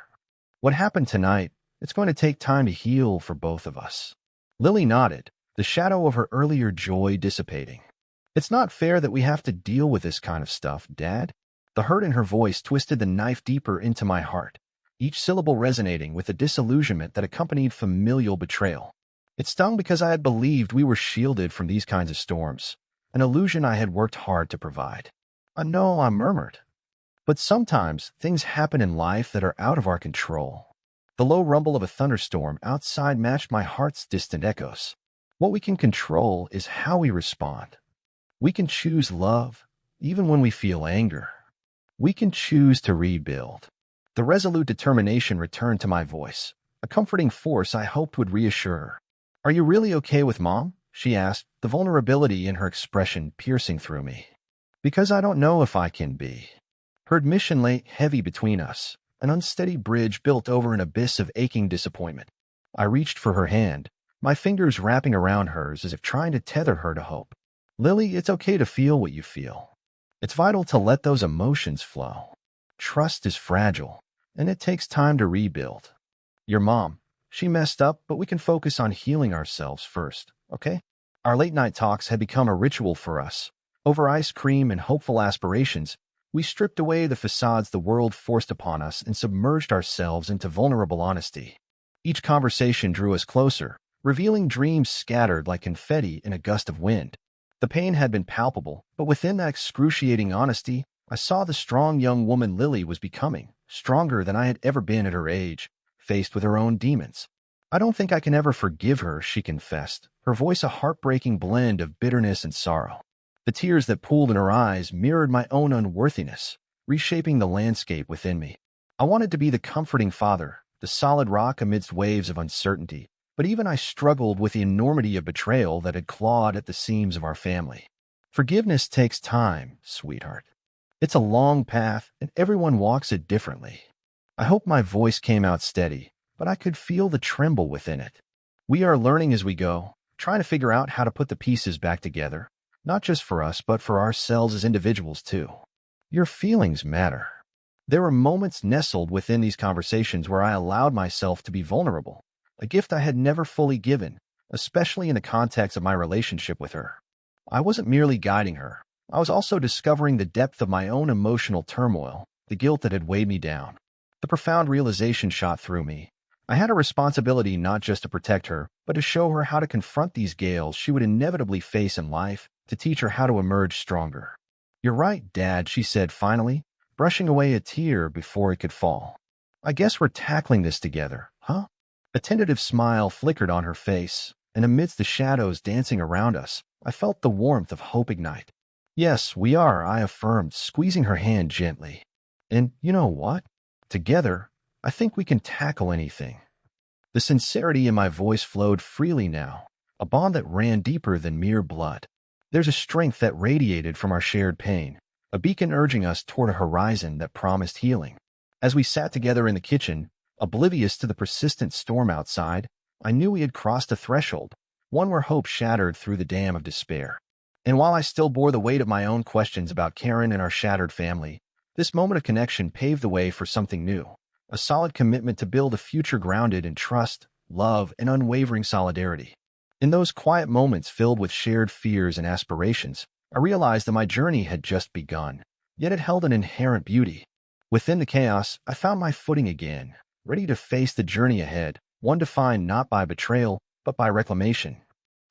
"What happened tonight, it's going to take time to heal for both of us." Lily nodded, the shadow of her earlier joy dissipating. "It's not fair that we have to deal with this kind of stuff, Dad." The hurt in her voice twisted the knife deeper into my heart, each syllable resonating with the disillusionment that accompanied familial betrayal. It stung because I had believed we were shielded from these kinds of storms, an illusion I had worked hard to provide. "I know," I murmured. "But sometimes things happen in life that are out of our control." The low rumble of a thunderstorm outside matched my heart's distant echoes. What we can control is how we respond. We can choose love, even when we feel anger. We can choose to rebuild. The resolute determination returned to my voice, a comforting force I hoped would reassure her. "Are you really okay with Mom?" she asked, the vulnerability in her expression piercing through me. "Because I don't know if I can be." Her admission lay heavy between us, an unsteady bridge built over an abyss of aching disappointment. I reached for her hand, my fingers wrapping around hers as if trying to tether her to hope. "Lily, it's okay to feel what you feel. It's vital to let those emotions flow. Trust is fragile, and it takes time to rebuild. Your mom, she messed up, but we can focus on healing ourselves first, okay?" Our late-night talks had become a ritual for us. Over ice cream and hopeful aspirations, we stripped away the facades the world forced upon us and submerged ourselves into vulnerable honesty. Each conversation drew us closer, revealing dreams scattered like confetti in a gust of wind. The pain had been palpable, but within that excruciating honesty, I saw the strong young woman Lily was becoming, stronger than I had ever been at her age, faced with her own demons. "I don't think I can ever forgive her," she confessed, her voice a heartbreaking blend of bitterness and sorrow. The tears that pooled in her eyes mirrored my own unworthiness, reshaping the landscape within me. I wanted to be the comforting father, the solid rock amidst waves of uncertainty, but even I struggled with the enormity of betrayal that had clawed at the seams of our family. Forgiveness takes time, sweetheart. It's a long path, and everyone walks it differently. I hope my voice came out steady, but I could feel the tremble within it. We are learning as we go, trying to figure out how to put the pieces back together, not just for us, but for ourselves as individuals too. Your feelings matter. There were moments nestled within these conversations where I allowed myself to be vulnerable, a gift I had never fully given, especially in the context of my relationship with her. I wasn't merely guiding her. I was also discovering the depth of my own emotional turmoil, the guilt that had weighed me down. The profound realization shot through me. I had a responsibility not just to protect her, but to show her how to confront these gales she would inevitably face in life, to teach her how to emerge stronger. "You're right, Dad," she said finally, brushing away a tear before it could fall. "I guess we're tackling this together, huh?" A tentative smile flickered on her face, and amidst the shadows dancing around us, I felt the warmth of hope ignite. "Yes, we are," I affirmed, squeezing her hand gently. "And you know what? Together, I think we can tackle anything." The sincerity in my voice flowed freely now, a bond that ran deeper than mere blood. There's a strength that radiated from our shared pain, a beacon urging us toward a horizon that promised healing. As we sat together in the kitchen, oblivious to the persistent storm outside, I knew we had crossed a threshold, one where hope shattered through the dam of despair. And while I still bore the weight of my own questions about Karen and our shattered family, this moment of connection paved the way for something new, a solid commitment to build a future grounded in trust, love, and unwavering solidarity. In those quiet moments filled with shared fears and aspirations, I realized that my journey had just begun, yet it held an inherent beauty. Within the chaos, I found my footing again, ready to face the journey ahead, one defined not by betrayal, but by reclamation.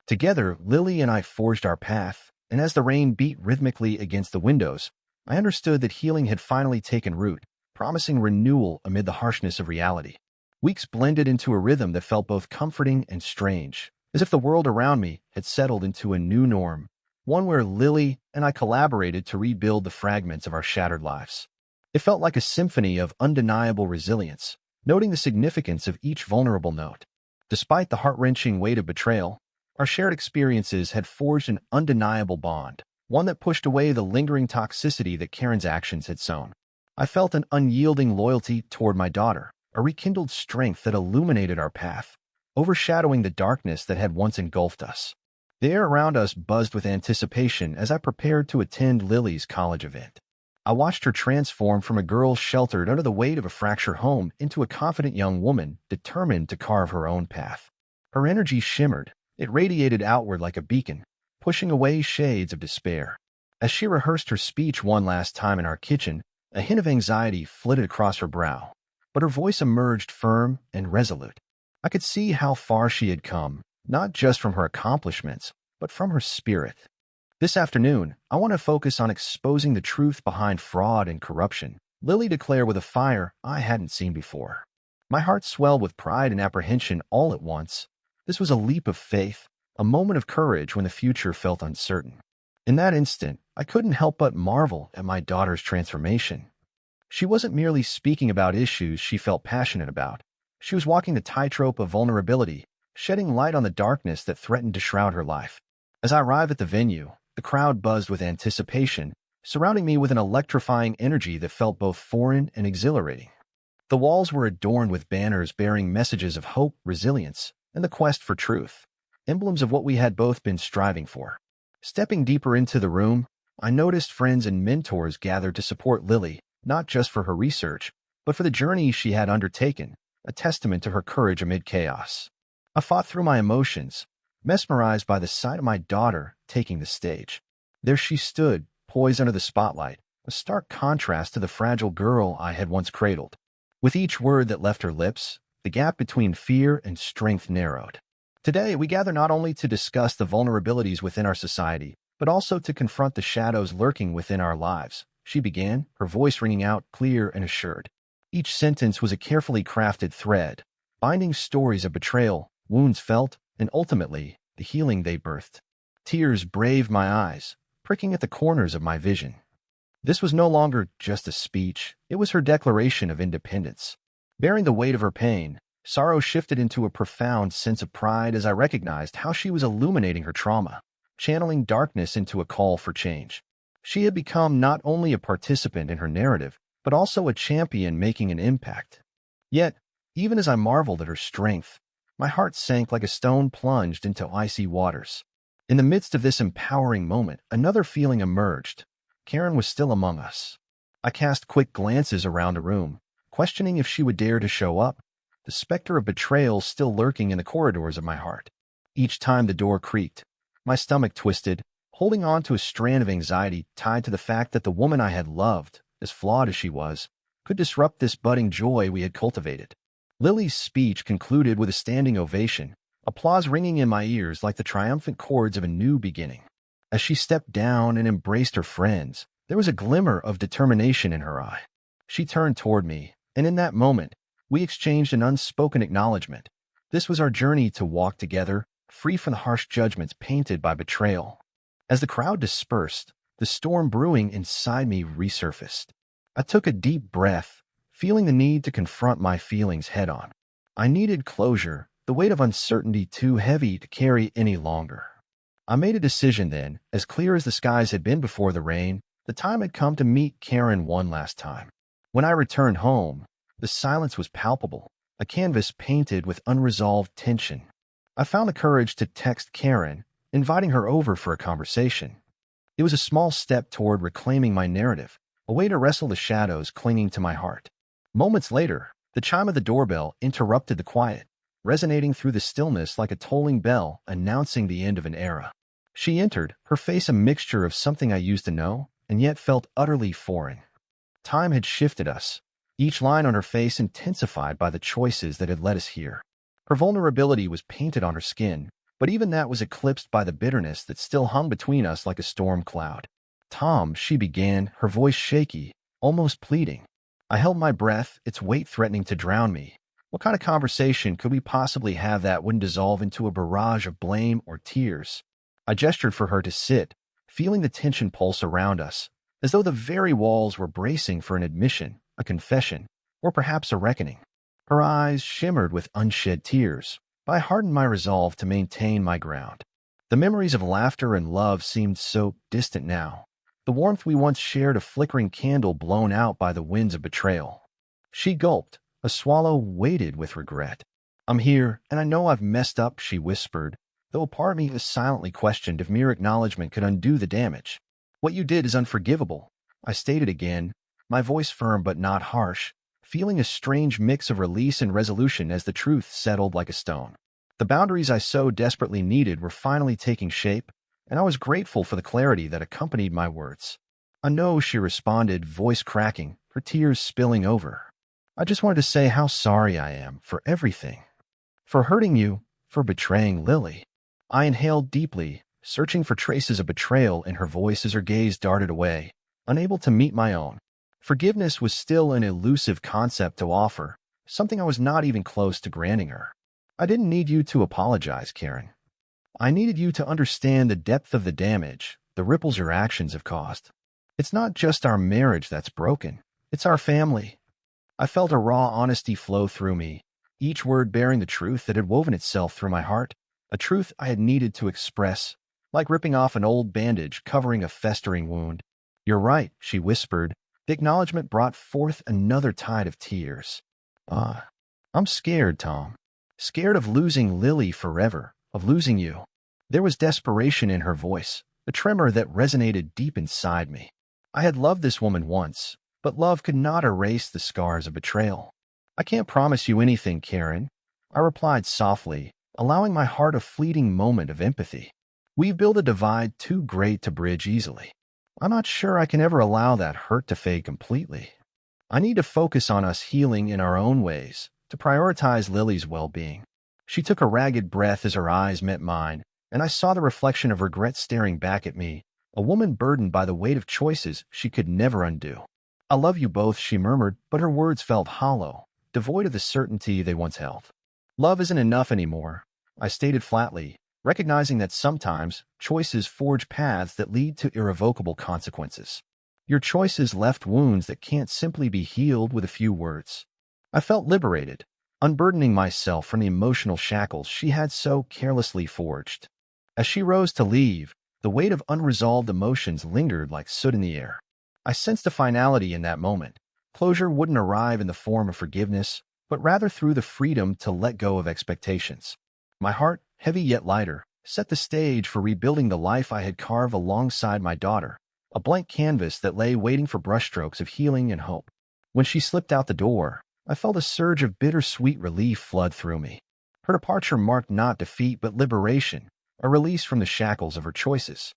Together, Lily and I forged our path, and as the rain beat rhythmically against the windows, I understood that healing had finally taken root, promising renewal amid the harshness of reality. Weeks blended into a rhythm that felt both comforting and strange, as if the world around me had settled into a new norm, one where Lily and I collaborated to rebuild the fragments of our shattered lives. It felt like a symphony of undeniable resilience, noting the significance of each vulnerable note. Despite the heart-wrenching weight of betrayal, our shared experiences had forged an undeniable bond, one that pushed away the lingering toxicity that Karen's actions had sown. I felt an unyielding loyalty toward my daughter, a rekindled strength that illuminated our path, overshadowing the darkness that had once engulfed us. The air around us buzzed with anticipation as I prepared to attend Lily's college event. I watched her transform from a girl sheltered under the weight of a fractured home into a confident young woman determined to carve her own path. Her energy shimmered. It radiated outward like a beacon, pushing away shades of despair. As she rehearsed her speech one last time in our kitchen, a hint of anxiety flitted across her brow, but her voice emerged firm and resolute. I could see how far she had come, not just from her accomplishments, but from her spirit. "This afternoon, I want to focus on exposing the truth behind fraud and corruption," Lily declared with a fire I hadn't seen before. My heart swelled with pride and apprehension all at once. This was a leap of faith, a moment of courage when the future felt uncertain. In that instant, I couldn't help but marvel at my daughter's transformation. She wasn't merely speaking about issues she felt passionate about. She was walking the tightrope of vulnerability, shedding light on the darkness that threatened to shroud her life. As I arrived at the venue, the crowd buzzed with anticipation, surrounding me with an electrifying energy that felt both foreign and exhilarating. The walls were adorned with banners bearing messages of hope, resilience, and the quest for truth, emblems of what we had both been striving for. Stepping deeper into the room, I noticed friends and mentors gathered to support Lily, not just for her research, but for the journey she had undertaken, a testament to her courage amid chaos. I fought through my emotions, mesmerized by the sight of my daughter taking the stage. There she stood, poised under the spotlight, a stark contrast to the fragile girl I had once cradled. With each word that left her lips, the gap between fear and strength narrowed. Today, we gather not only to discuss the vulnerabilities within our society, but also to confront the shadows lurking within our lives, she began, her voice ringing out clear and assured. Each sentence was a carefully crafted thread, binding stories of betrayal, wounds felt, and ultimately, the healing they birthed. Tears braved my eyes, pricking at the corners of my vision. This was no longer just a speech, it was her declaration of independence. Bearing the weight of her pain, sorrow shifted into a profound sense of pride as I recognized how she was illuminating her trauma, channeling darkness into a call for change. She had become not only a participant in her narrative, but also a champion making an impact. Yet, even as I marveled at her strength, my heart sank like a stone plunged into icy waters. In the midst of this empowering moment, another feeling emerged. Karen was still among us. I cast quick glances around the room, questioning if she would dare to show up, the specter of betrayal still lurking in the corridors of my heart. Each time the door creaked, my stomach twisted, holding on to a strand of anxiety tied to the fact that the woman I had loved, as flawed as she was, could disrupt this budding joy we had cultivated. Lily's speech concluded with a standing ovation, applause ringing in my ears like the triumphant chords of a new beginning. As she stepped down and embraced her friends, there was a glimmer of determination in her eye. She turned toward me, and in that moment, we exchanged an unspoken acknowledgement. This was our journey to walk together, free from the harsh judgments painted by betrayal. As the crowd dispersed, the storm brewing inside me resurfaced. I took a deep breath, feeling the need to confront my feelings head-on. I needed closure, the weight of uncertainty too heavy to carry any longer. I made a decision then, as clear as the skies had been before the rain. The time had come to meet Karen one last time. When I returned home, the silence was palpable, a canvas painted with unresolved tension. I found the courage to text Karen, inviting her over for a conversation. It was a small step toward reclaiming my narrative, a way to wrestle the shadows clinging to my heart. Moments later, the chime of the doorbell interrupted the quiet, resonating through the stillness like a tolling bell announcing the end of an era. She entered, her face a mixture of something I used to know, and yet felt utterly foreign. Time had shifted us, each line on her face intensified by the choices that had led us here. Her vulnerability was painted on her skin, but even that was eclipsed by the bitterness that still hung between us like a storm cloud. "Tom," she began, her voice shaky, almost pleading. I held my breath, its weight threatening to drown me. What kind of conversation could we possibly have that wouldn't dissolve into a barrage of blame or tears? I gestured for her to sit, feeling the tension pulse around us, as though the very walls were bracing for an admission, a confession, or perhaps a reckoning. Her eyes shimmered with unshed tears, but I hardened my resolve to maintain my ground. The memories of laughter and love seemed so distant now, the warmth we once shared a flickering candle blown out by the winds of betrayal. She gulped, a swallow weighted with regret. "I'm here, and I know I've messed up," she whispered, though a part of me silently questioned if mere acknowledgement could undo the damage. "What you did is unforgivable," I stated again, my voice firm but not harsh, feeling a strange mix of release and resolution as the truth settled like a stone. The boundaries I so desperately needed were finally taking shape, and I was grateful for the clarity that accompanied my words. "I know," she responded, voice cracking, her tears spilling over. "I just wanted to say how sorry I am for everything. For hurting you, for betraying Lily." I inhaled deeply, searching for traces of betrayal in her voice as her gaze darted away, unable to meet my own. Forgiveness was still an elusive concept to offer, something I was not even close to granting her. "I didn't need you to apologize, Karen. I needed you to understand the depth of the damage, the ripples your actions have caused. It's not just our marriage that's broken, it's our family." I felt a raw honesty flow through me, each word bearing the truth that had woven itself through my heart, a truth I had needed to express, like ripping off an old bandage covering a festering wound. "You're right," she whispered. The acknowledgement brought forth another tide of tears. I'm scared, Tom. Scared of losing Lily forever, of losing you." There was desperation in her voice, a tremor that resonated deep inside me. I had loved this woman once, but love could not erase the scars of betrayal. "I can't promise you anything, Karen," I replied softly, allowing my heart a fleeting moment of empathy. "We've built a divide too great to bridge easily. I'm not sure I can ever allow that hurt to fade completely. I need to focus on us healing in our own ways, to prioritize Lily's well-being." She took a ragged breath as her eyes met mine, and I saw the reflection of regret staring back at me, a woman burdened by the weight of choices she could never undo. "I love you both," she murmured, but her words felt hollow, devoid of the certainty they once held. "Love isn't enough anymore," I stated flatly, recognizing that sometimes choices forge paths that lead to irrevocable consequences. "Your choices left wounds that can't simply be healed with a few words." I felt liberated, unburdening myself from the emotional shackles she had so carelessly forged. As she rose to leave, the weight of unresolved emotions lingered like soot in the air. I sensed a finality in that moment. Closure wouldn't arrive in the form of forgiveness, but rather through the freedom to let go of expectations. My heart, heavy yet lighter, set the stage for rebuilding the life I had carved alongside my daughter, a blank canvas that lay waiting for brushstrokes of healing and hope. When she slipped out the door, I felt a surge of bittersweet relief flood through me. Her departure marked not defeat but liberation, a release from the shackles of her choices.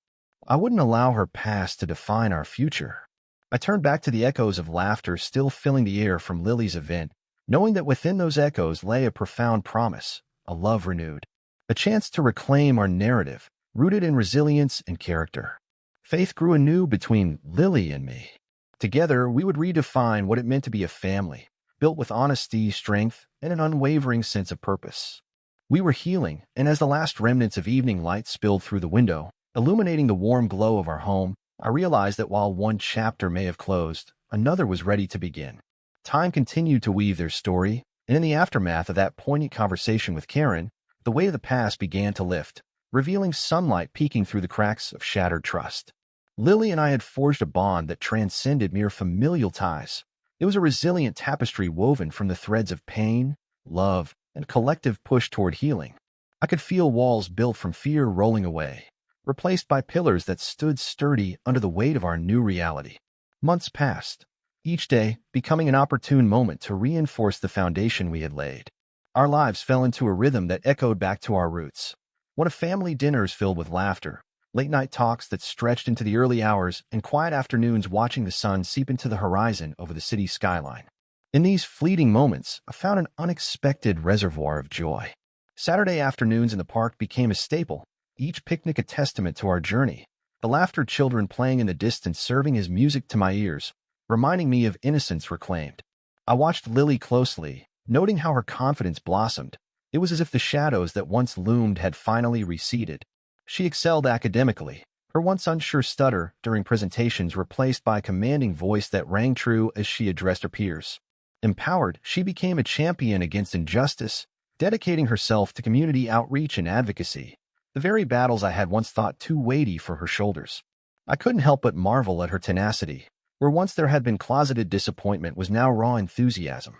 I wouldn't allow her past to define our future. I turned back to the echoes of laughter still filling the air from Lily's event, knowing that within those echoes lay a profound promise, a love renewed, a chance to reclaim our narrative, rooted in resilience and character. Faith grew anew between Lily and me. Together, we would redefine what it meant to be a family, built with honesty, strength, and an unwavering sense of purpose. We were healing, and as the last remnants of evening light spilled through the window, illuminating the warm glow of our home, I realized that while one chapter may have closed, another was ready to begin. Time continued to weave their story, and in the aftermath of that poignant conversation with Karen, the weight of the past began to lift, revealing sunlight peeking through the cracks of shattered trust. Lily and I had forged a bond that transcended mere familial ties. It was a resilient tapestry woven from the threads of pain, love, and collective push toward healing. I could feel walls built from fear rolling away, replaced by pillars that stood sturdy under the weight of our new reality. Months passed, each day becoming an opportune moment to reinforce the foundation we had laid. Our lives fell into a rhythm that echoed back to our roots. One of family dinners filled with laughter, late-night talks that stretched into the early hours, and quiet afternoons watching the sun seep into the horizon over the city's skyline. In these fleeting moments, I found an unexpected reservoir of joy. Saturday afternoons in the park became a staple, each picnic a testament to our journey, the laughter children playing in the distance serving as music to my ears, reminding me of innocence reclaimed. I watched Lily closely, noting how her confidence blossomed. It was as if the shadows that once loomed had finally receded. She excelled academically, her once unsure stutter during presentations replaced by a commanding voice that rang true as she addressed her peers. Empowered, she became a champion against injustice, dedicating herself to community outreach and advocacy, the very battles I had once thought too weighty for her shoulders. I couldn't help but marvel at her tenacity, where once there had been closeted disappointment was now raw enthusiasm.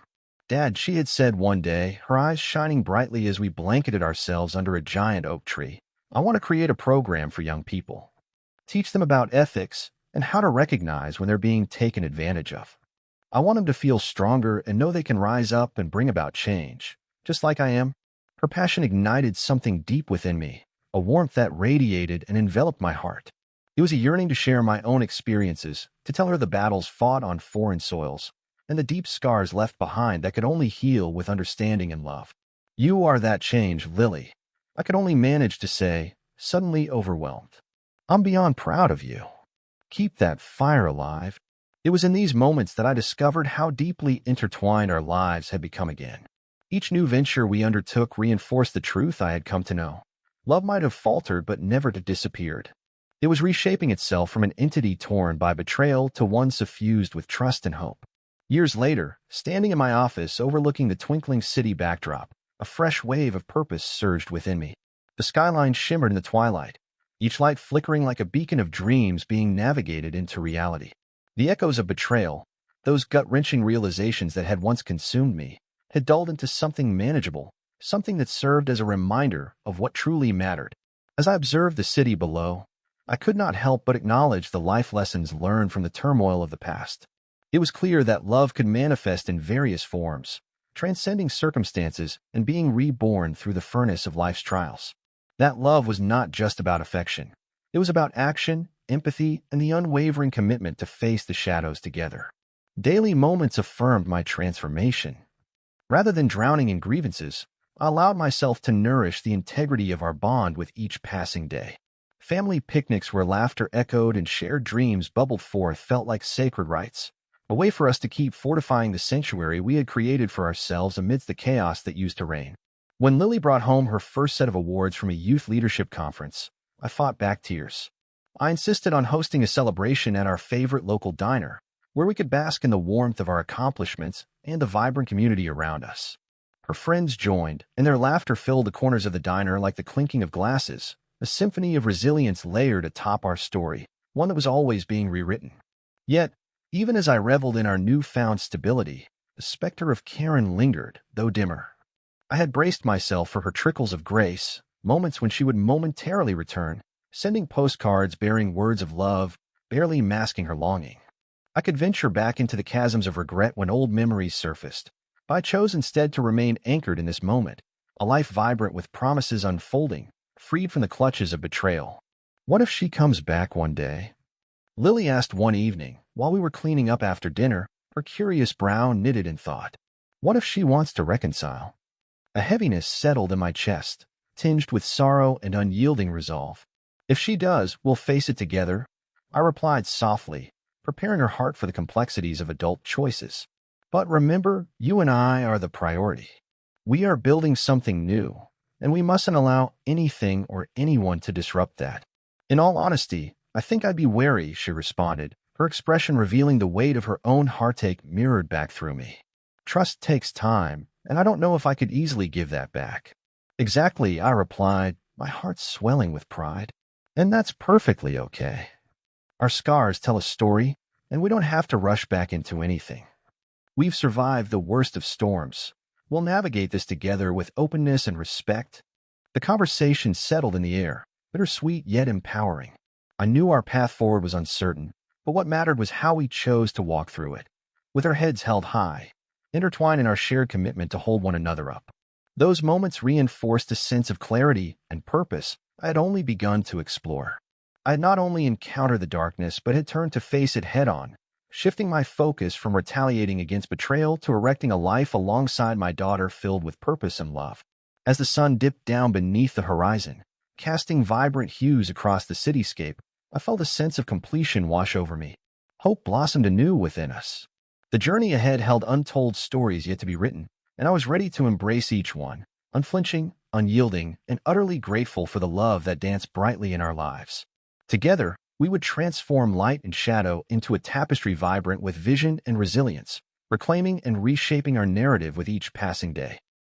"Dad," she had said one day, her eyes shining brightly as we blanketed ourselves under a giant oak tree, "I want to create a program for young people. Teach them about ethics and how to recognize when they're being taken advantage of. I want them to feel stronger and know they can rise up and bring about change, just like I am." Her passion ignited something deep within me, a warmth that radiated and enveloped my heart. It was a yearning to share my own experiences, to tell her the battles fought on foreign soils, and the deep scars left behind that could only heal with understanding and love. "You are that change, Lily," I could only manage to say, suddenly overwhelmed. "I'm beyond proud of you. Keep that fire alive." It was in these moments that I discovered how deeply intertwined our lives had become again. Each new venture we undertook reinforced the truth I had come to know. Love might have faltered, but never to disappeared. It was reshaping itself from an entity torn by betrayal to one suffused with trust and hope. Years later, standing in my office overlooking the twinkling city backdrop, a fresh wave of purpose surged within me. The skyline shimmered in the twilight, each light flickering like a beacon of dreams being navigated into reality. The echoes of betrayal, those gut-wrenching realizations that had once consumed me, had dulled into something manageable, something that served as a reminder of what truly mattered. As I observed the city below, I could not help but acknowledge the life lessons learned from the turmoil of the past. It was clear that love could manifest in various forms, transcending circumstances and being reborn through the furnace of life's trials. That love was not just about affection. It was about action, empathy, and the unwavering commitment to face the shadows together. Daily moments affirmed my transformation. Rather than drowning in grievances, I allowed myself to nourish the integrity of our bond with each passing day. Family picnics where laughter echoed and shared dreams bubbled forth felt like sacred rites, a way for us to keep fortifying the sanctuary we had created for ourselves amidst the chaos that used to reign. When Lily brought home her first set of awards from a youth leadership conference, I fought back tears. I insisted on hosting a celebration at our favorite local diner, where we could bask in the warmth of our accomplishments and the vibrant community around us. Her friends joined, and their laughter filled the corners of the diner like the clinking of glasses, a symphony of resilience layered atop our story, one that was always being rewritten. Yet, even as I reveled in our newfound stability, the specter of Karen lingered, though dimmer. I had braced myself for her trickles of grace, moments when she would momentarily return, sending postcards bearing words of love, barely masking her longing. I could venture back into the chasms of regret when old memories surfaced, but I chose instead to remain anchored in this moment, a life vibrant with promises unfolding, freed from the clutches of betrayal. What if she comes back one day? Lily asked one evening, while we were cleaning up after dinner, her curious brow knitted in thought. What if she wants to reconcile? A heaviness settled in my chest, tinged with sorrow and unyielding resolve. If she does, we'll face it together, I replied softly, preparing her heart for the complexities of adult choices. But remember, you and I are the priority. We are building something new, and we mustn't allow anything or anyone to disrupt that. In all honesty, I think I'd be wary, she responded, her expression revealing the weight of her own heartache mirrored back through me. Trust takes time, and I don't know if I could easily give that back. Exactly, I replied, my heart swelling with pride. And that's perfectly okay. Our scars tell a story, and we don't have to rush back into anything. We've survived the worst of storms. We'll navigate this together with openness and respect. The conversation settled in the air, bittersweet yet empowering. I knew our path forward was uncertain, but what mattered was how we chose to walk through it, with our heads held high, intertwined in our shared commitment to hold one another up. Those moments reinforced a sense of clarity and purpose I had only begun to explore. I had not only encountered the darkness, but had turned to face it head-on, shifting my focus from retaliating against betrayal to erecting a life alongside my daughter filled with purpose and love. As the sun dipped down beneath the horizon, casting vibrant hues across the cityscape, I felt a sense of completion wash over me. Hope blossomed anew within us. The journey ahead held untold stories yet to be written, and I was ready to embrace each one, unflinching, unyielding, and utterly grateful for the love that danced brightly in our lives. Together, we would transform light and shadow into a tapestry vibrant with vision and resilience, reclaiming and reshaping our narrative with each passing day.